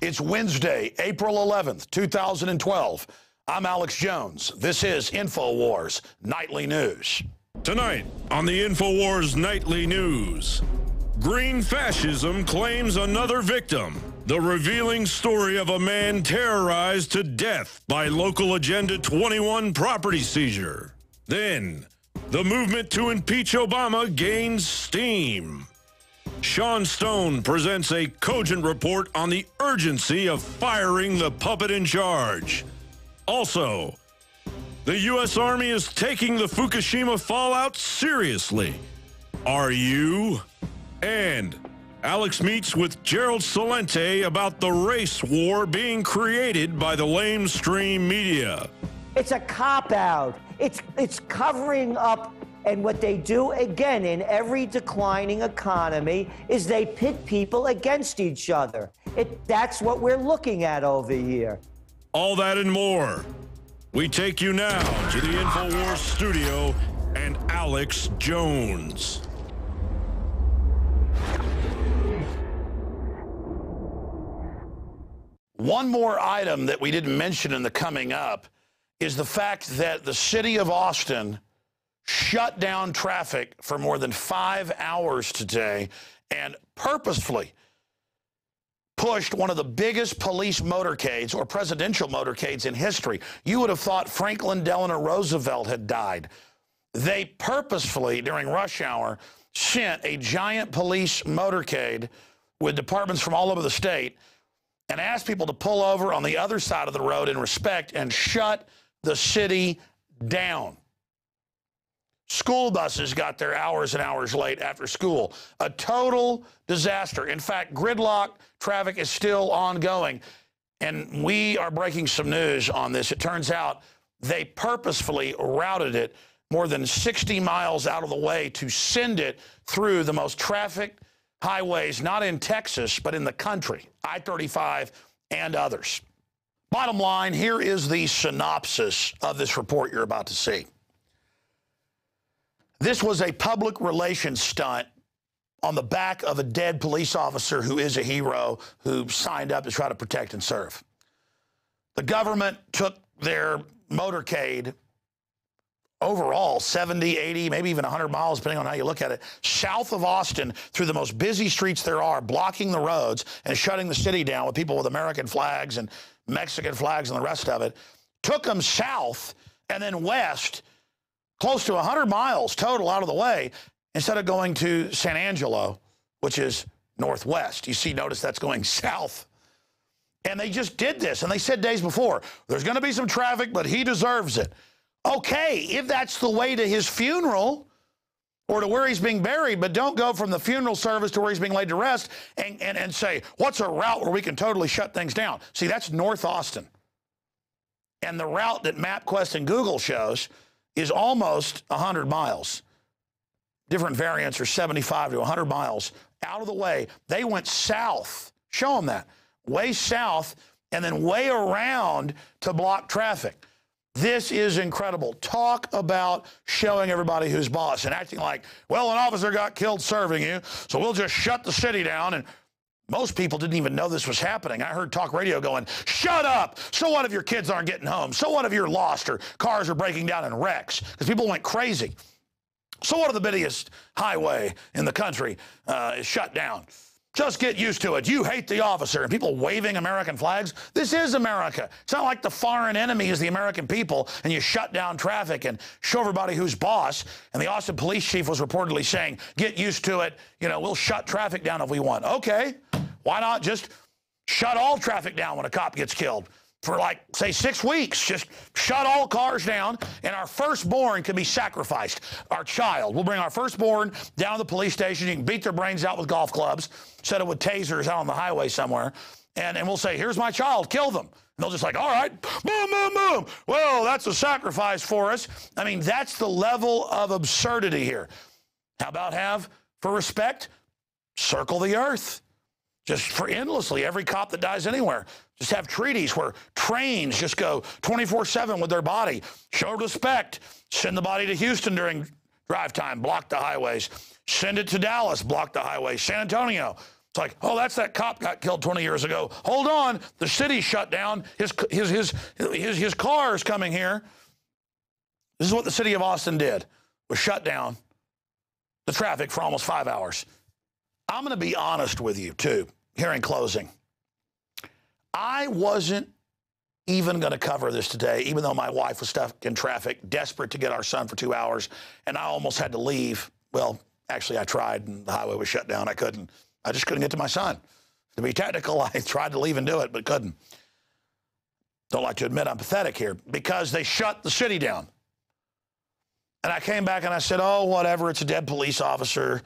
It's Wednesday, April 11th, 2012. I'm Alex Jones. This is INFOWARS Nightly News. Tonight on the INFOWARS Nightly News, green fascism claims another victim. The revealing story of a man terrorized to death by local Agenda 21 property seizure. Then, the movement to impeach Obama gains steam. Sean Stone presents a cogent report on the urgency of firing the puppet in charge. Also, the U.S. Army is taking the Fukushima fallout seriously. Are you? And Alex meets with Gerald Celente about the race war being created by the lamestream media. It's a cop-out. It's covering up. And what they do, again, in every declining economy, is they pit people against each other. That's what we're looking at over here. All that and more. We take you now to the INFOWARS studio and Alex Jones. One more item that we didn't mention in the coming up is the fact that the city of Austin shut down traffic for more than 5 hours today and purposefully pushed one of the biggest police motorcades or presidential motorcades in history. You would have thought Franklin Delano Roosevelt had died. They purposefully, during rush hour, sent a giant police motorcade with departments from all over the state and asked people to pull over on the other side of the road in respect and shut the city down. School buses got there hours and hours late after school. A total disaster. In fact, gridlock traffic is still ongoing. And we are breaking some news on this. It turns out they purposefully routed it more than 60 miles out of the way to send it through the most trafficked highways, not in Texas, but in the country, I-35 and others. Bottom line, here is the synopsis of this report you're about to see. This was a public relations stunt on the back of a dead police officer who is a hero who signed up to try to protect and serve. The government took their motorcade overall 70, 80, maybe even 100 miles, depending on how you look at it, south of Austin through the most busy streets there are, blocking the roads and shutting the city down with people with American flags and Mexican flags and the rest of it. Took them south and then west, close to 100 miles total out of the way, instead of going to San Angelo, which is northwest. You see, notice that's going south. And they just did this, and they said days before, there's going to be some traffic, but he deserves it. Okay, if that's the way to his funeral or to where he's being buried, but don't go from the funeral service to where he's being laid to rest and say, what's a route where we can totally shut things down? See, that's North Austin. And the route that MapQuest and Google shows is almost 100 miles. Different variants are 75 to 100 miles out of the way. They went south. Show them that. Way south and then way around to block traffic. This is incredible. Talk about showing everybody who's boss and acting like, well, an officer got killed serving you, so we'll just shut the city down. And most people didn't even know this was happening. I heard talk radio going, shut up. So what if your kids aren't getting home? So what if you're lost or cars are breaking down in wrecks? Because people went crazy. So what if the busiest highway in the country is shut down? Just get used to it. You hate the officer. And people waving American flags. This is America. It's not like the foreign enemy is the American people and you shut down traffic and show everybody who's boss. And the Austin police chief was reportedly saying, get used to it. You know, we'll shut traffic down if we want. Okay, why not just shut all traffic down when a cop gets killed? For like, say, 6 weeks, just shut all cars down, and our firstborn can be sacrificed. Our child. We'll bring our firstborn down to the police station. You can beat their brains out with golf clubs, set it with tasers out on the highway somewhere, and we'll say, here's my child, kill them. And they'll just like, all right, boom, boom, boom. Well, that's a sacrifice for us. I mean, that's the level of absurdity here. How about have, for respect, circle the earth? Just for endlessly, every cop that dies anywhere. Just have treaties where trains just go 24/7 with their body. Show respect. Send the body to Houston during drive time. Block the highways. Send it to Dallas. Block the highways. San Antonio. It's like, oh, that's that cop got killed 20 years ago. Hold on, the city's shut down. His car is coming here. This is what the city of Austin did, was shut down the traffic for almost 5 hours. I'm going to be honest with you, too, here in closing. I wasn't even going to cover this today, even though my wife was stuck in traffic, desperate to get our son for 2 hours, and I almost had to leave. Well, actually, I tried, and the highway was shut down. I couldn't. I just couldn't get to my son. To be technical, I tried to leave and do it, but couldn't. Don't like to admit I'm pathetic here, because they shut the city down. And I came back and I said, oh, whatever, it's a dead police officer.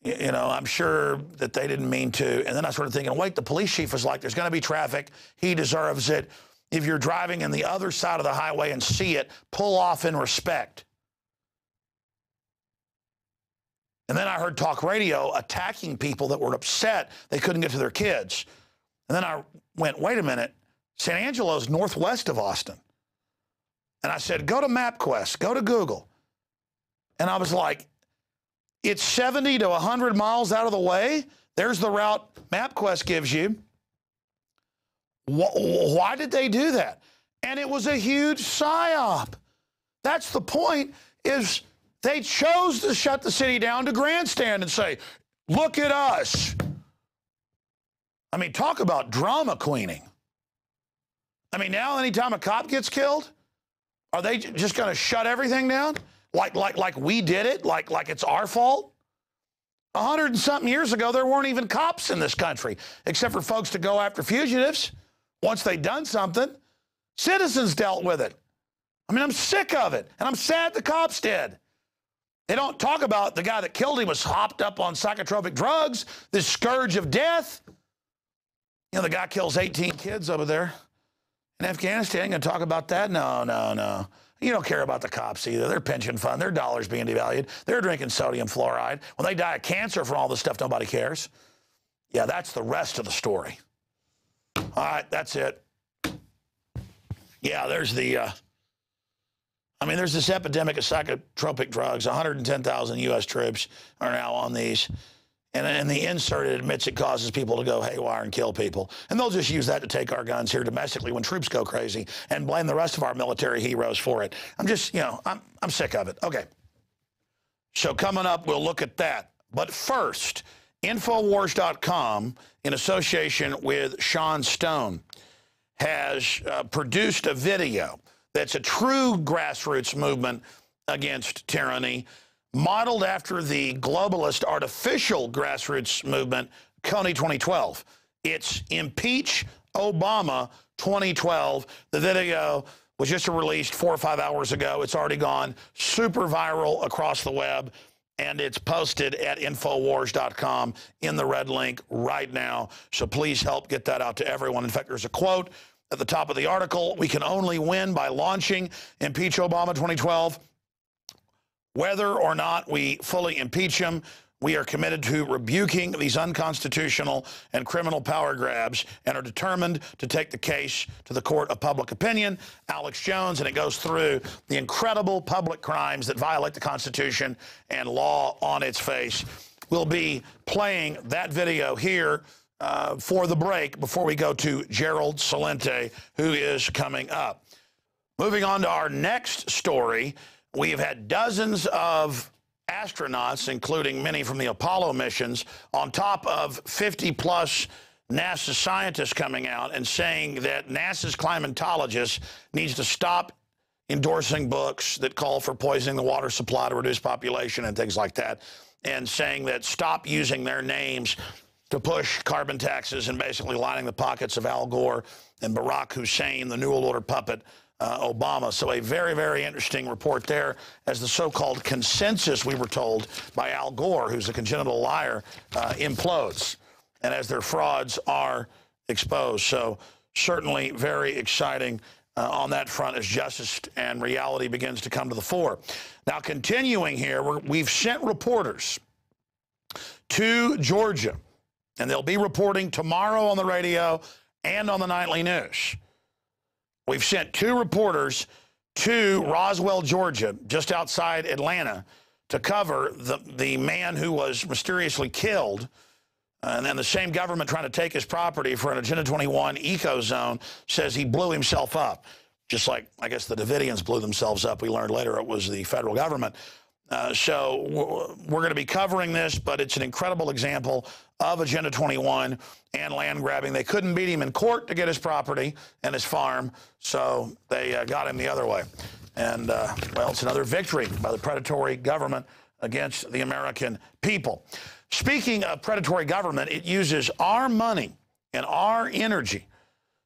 You know, I'm sure that they didn't mean to. And then I started thinking, wait, the police chief was like, there's going to be traffic. He deserves it. If you're driving in the other side of the highway and see it, pull off in respect. And then I heard talk radio attacking people that were upset they couldn't get to their kids. And then I went, wait a minute, San Angelo's northwest of Austin. And I said, go to MapQuest, go to Google. And I was like, it's 70 to 100 miles out of the way. There's the route MapQuest gives you. Why did they do that? And it was a huge psyop. That's the point, is they chose to shut the city down to grandstand and say, look at us. I mean, talk about drama queening. I mean, now anytime a cop gets killed, are they just going to shut everything down? Like we did it? Like it's our fault? 100 and something years ago, there weren't even cops in this country, except for folks to go after fugitives. Once they'd done something, citizens dealt with it. I mean, I'm sick of it, and I'm sad the cops did. They don't talk about the guy that killed him was hopped up on psychotropic drugs, this scourge of death. You know, the guy kills 18 kids over there in Afghanistan. Going to talk about that? No. You don't care about the cops either. They're pension fund. Their dollars being devalued. They're drinking sodium fluoride. When they die of cancer from all this stuff, nobody cares. Yeah, that's the rest of the story. All right, that's it. Yeah, there's the, there's this epidemic of psychotropic drugs. 110,000 U.S. troops are now on these. And the insert, it admits it causes people to go haywire and kill people. And they'll just use that to take our guns here domestically when troops go crazy and blame the rest of our military heroes for it. I'm just, I'm sick of it. Okay. So coming up, we'll look at that. But first, INFOWARS.com, in association with Sean Stone, has produced a video that's a true grassroots movement against tyranny, modeled after the globalist artificial grassroots movement, Kony 2012. It's Impeach Obama 2012. The video was just released 4 or 5 hours ago. It's already gone super viral across the web, and it's posted at INFOWARS.com in the red link right now. So please help get that out to everyone. In fact, there's a quote at the top of the article: we can only win by launching Impeach Obama 2012. Whether or not we fully impeach him, we are committed to rebuking these unconstitutional and criminal power grabs and are determined to take the case to the court of public opinion. Alex Jones, and it goes through the incredible public crimes that violate the Constitution and law on its face. We'll be playing that video here for the break before we go to Gerald Celente, who is coming up. Moving on to our next story. We have had dozens of astronauts, including many from the Apollo missions, on top of 50-plus NASA scientists coming out and saying that NASA's climatologist needs to stop endorsing books that call for poisoning the water supply to reduce population and things like that, and saying that stop using their names to push carbon taxes and basically lining the pockets of Al Gore and Barack Hussein, the New World Order puppet, Obama. So a very, very interesting report there as the so-called consensus, we were told by Al Gore, who's a congenital liar, implodes, and as their frauds are exposed. So certainly very exciting on that front as justice and reality begins to come to the fore. Now, continuing here, we've sent reporters to Georgia, and they'll be reporting tomorrow on the radio and on the nightly news. We've sent 2 reporters to Roswell, Georgia, just outside Atlanta, to cover the man who was mysteriously killed And then the same government trying to take his property for an Agenda 21 eco zone says he blew himself up. Just like, I guess, the Davidians blew themselves up. We learned later it was the federal government. So we're going to be covering this, but it's an incredible example of Agenda 21 and land grabbing. They couldn't beat him in court to get his property and his farm, so they got him the other way. And, well, it's another victory by the predatory government against the American people. Speaking of predatory government, it uses our money and our energy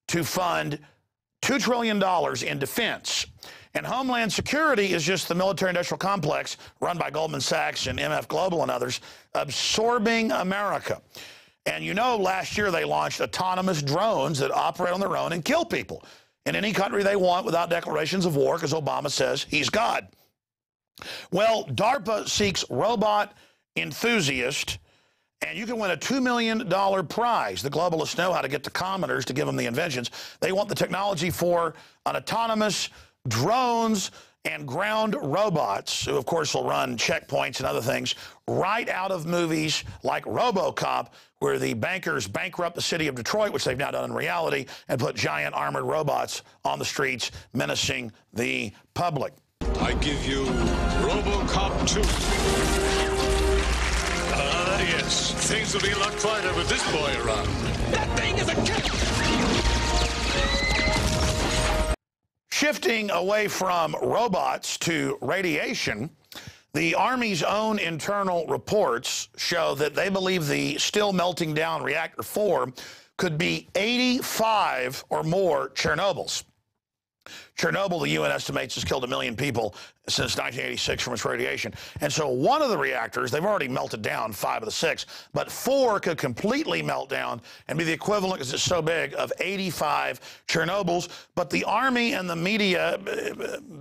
to fund $2 trillion in defense. And Homeland Security is just the military-industrial complex run by Goldman Sachs and MF Global and others, absorbing America. And you know, last year they launched autonomous drones that operate on their own and kill people in any country they want without declarations of war, because Obama says he's God. Well, DARPA seeks robot enthusiast, and you can win a $2 million prize. The globalists know how to get the commoners to give them the inventions. They want the technology for an autonomous drones and ground robots, who, of course, will run checkpoints and other things, right out of movies like RoboCop, where the bankers bankrupt the city of Detroit, which they've now done in reality, and put giant armored robots on the streets menacing the public. I give you RoboCop 2. Yes. Things will be a lot quieter with this boy around. That thing is a killer! Shifting away from robots to radiation, the Army's own internal reports show that they believe the still melting down Reactor 4 could be 85 or more Chernobyls. Chernobyl, the UN estimates, has killed 1 million people since 1986 from its radiation. And so one of the reactors, they've already melted down 5 of the 6, but 4 could completely melt down and be the equivalent, because it's so big, of 85 Chernobyls. But the Army and the media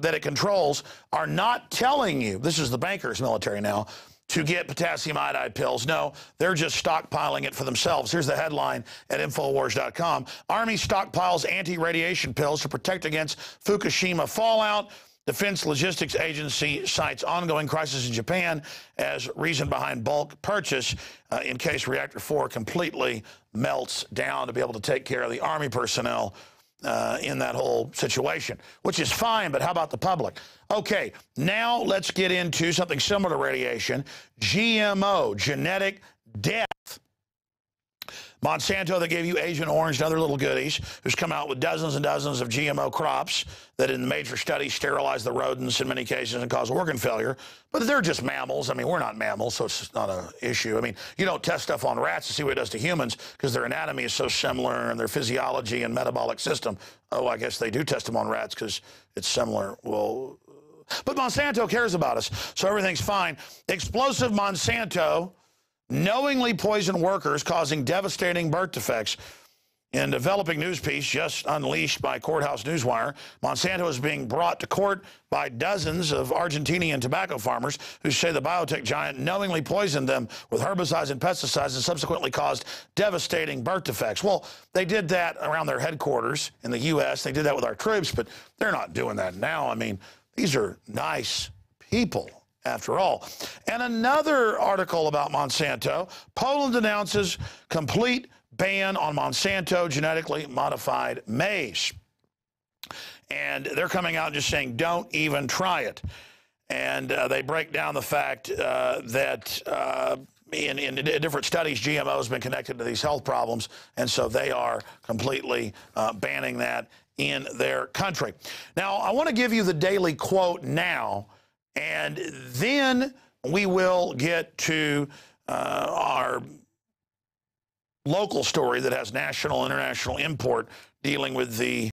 that it controls are not telling you, this is the bankers' military now, to get potassium iodide pills. No, they're just stockpiling it for themselves. Here's the headline at INFOWARS.com. Army stockpiles anti-radiation pills to protect against Fukushima fallout. Defense Logistics Agency cites ongoing crisis in Japan as reason behind bulk purchase in case Reactor 4 completely melts down, to be able to take care of the Army personnel in that whole situation, which is fine, but how about the public? Okay, now let's get into something similar to radiation, GMO, genetic death. Monsanto, that gave you Agent Orange and other little goodies, who's come out with dozens and dozens of GMO crops that in major studies sterilize the rodents in many cases and cause organ failure. But they're just mammals. I mean, we're not mammals, so it's not an issue. I mean, you don't test stuff on rats to see what it does to humans because their anatomy is so similar and their physiology and metabolic system. Oh, I guess they do test them on rats because it's similar. Well, but Monsanto cares about us, so everything's fine. Explosive Monsanto knowingly poisoned workers, causing devastating birth defects. In a developing news piece just unleashed by Courthouse Newswire, Monsanto is being brought to court by dozens of Argentinian tobacco farmers who say the biotech giant knowingly poisoned them with herbicides and pesticides and subsequently caused devastating birth defects. Well, they did that around their headquarters in the U.S. They did that with our troops, but they're not doing that now. I mean, these are nice people, after all. And another article about Monsanto, Poland announces complete ban on Monsanto genetically modified maize. And they're coming out just saying, don't even try it. And they break down the fact that in different studies, GMO has been connected to these health problems, and so they are completely banning that in their country. Now, I want to give you the daily quote now, and then we will get to our local story that has national and international import dealing with the